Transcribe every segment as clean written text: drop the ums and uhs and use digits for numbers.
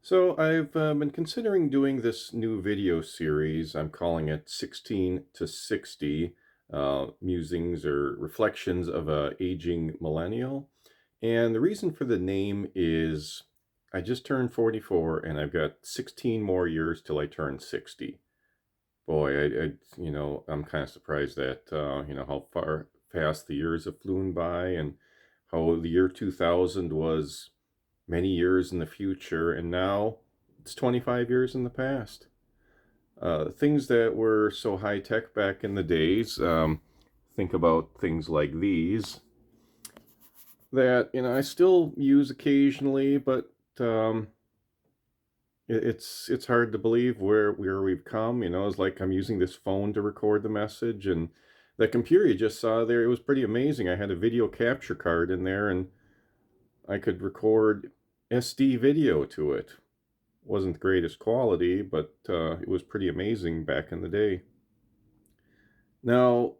So I've been considering doing this new video series. I'm calling it 16 to 60 musings or reflections of a aging millennial. And the reason for the name is I just turned 44 and I've got 16 more years till I turn 60. Boy, I'm kind of surprised that, how far fast the years have flown by and how the year 2000 was many years in the future, and now it's 25 years in the past. Things that were so high tech back in the days, think about things like these that, I still use occasionally, but it's hard to believe where we've come. It's like I'm using this phone to record the message, and the computer you just saw there, it was pretty amazing. I had a video capture card in there, and I could record SD video to it. Wasn't the greatest quality, but it was pretty amazing back in the day. Now,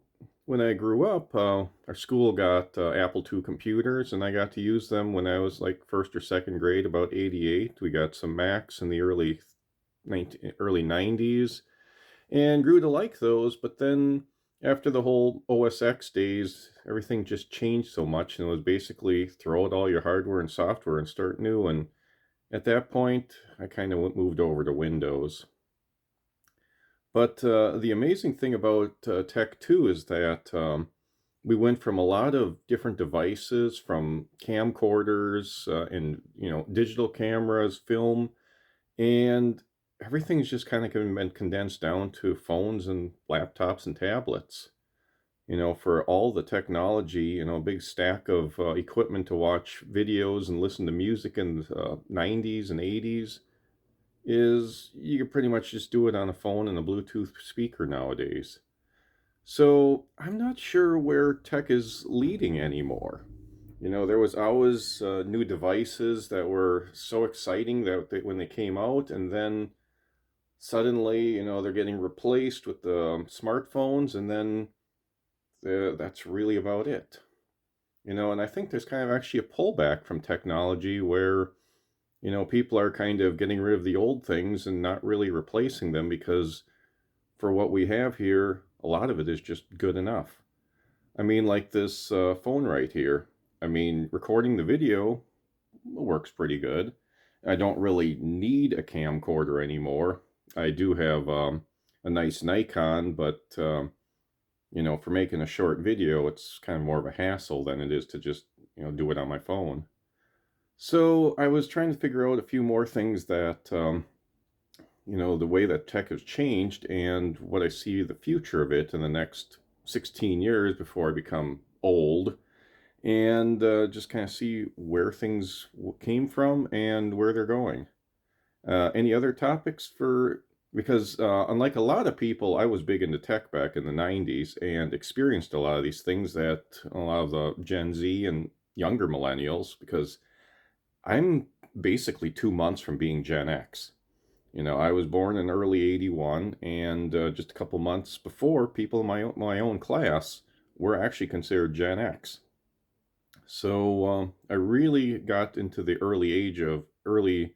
when I grew up, our school got Apple II computers, and I got to use them when I was like first or second grade, about 88. We got some Macs in the early 90s and grew to like those, but then after the whole OS X days, everything just changed so much, and it was basically throw out all your hardware and software and start new. And at that point, I kind of moved over to Windows. But the amazing thing about Tech 2 is that we went from a lot of different devices, from camcorders and digital cameras, film, and everything's just kind of been condensed down to phones and laptops and tablets. For all the technology, a big stack of equipment to watch videos and listen to music in the 90s and 80s is you can pretty much just do it on a phone and a Bluetooth speaker nowadays. So I'm not sure where tech is leading anymore. There was always new devices that were so exciting when they came out, and then suddenly, they're getting replaced with the smartphones, and then that's really about it. And I think there's kind of actually a pullback from technology where, people are kind of getting rid of the old things and not really replacing them because for what we have here, a lot of it is just good enough. I mean, like this phone right here. I mean, recording the video works pretty good. I don't really need a camcorder anymore. I do have a nice Nikon, but for making a short video, it's kind of more of a hassle than it is to just, do it on my phone. So I was trying to figure out a few more things that, the way that tech has changed and what I see the future of it in the next 16 years before I become old, and just kind of see where things came from and where they're going. Any other topics because unlike a lot of people, I was big into tech back in the 90s and experienced a lot of these things that a lot of the Gen Z and younger millennials, because I'm basically 2 months from being Gen X. I was born in early 81, and just a couple months before, people in my own class were actually considered Gen X. So I really got into the early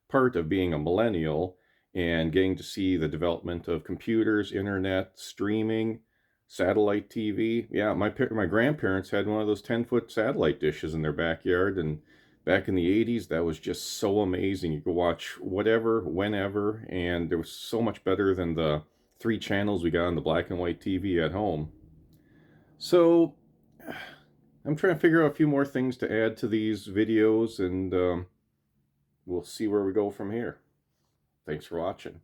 part of being a millennial and getting to see the development of computers, internet, streaming, satellite TV. Yeah, my grandparents had one of those 10-foot satellite dishes in their backyard, and back in the 80s, that was just so amazing. You could watch whatever, whenever, and it was so much better than the 3 channels we got on the black and white TV at home. So I'm trying to figure out a few more things to add to these videos, and we'll see where we go from here. Thanks for watching.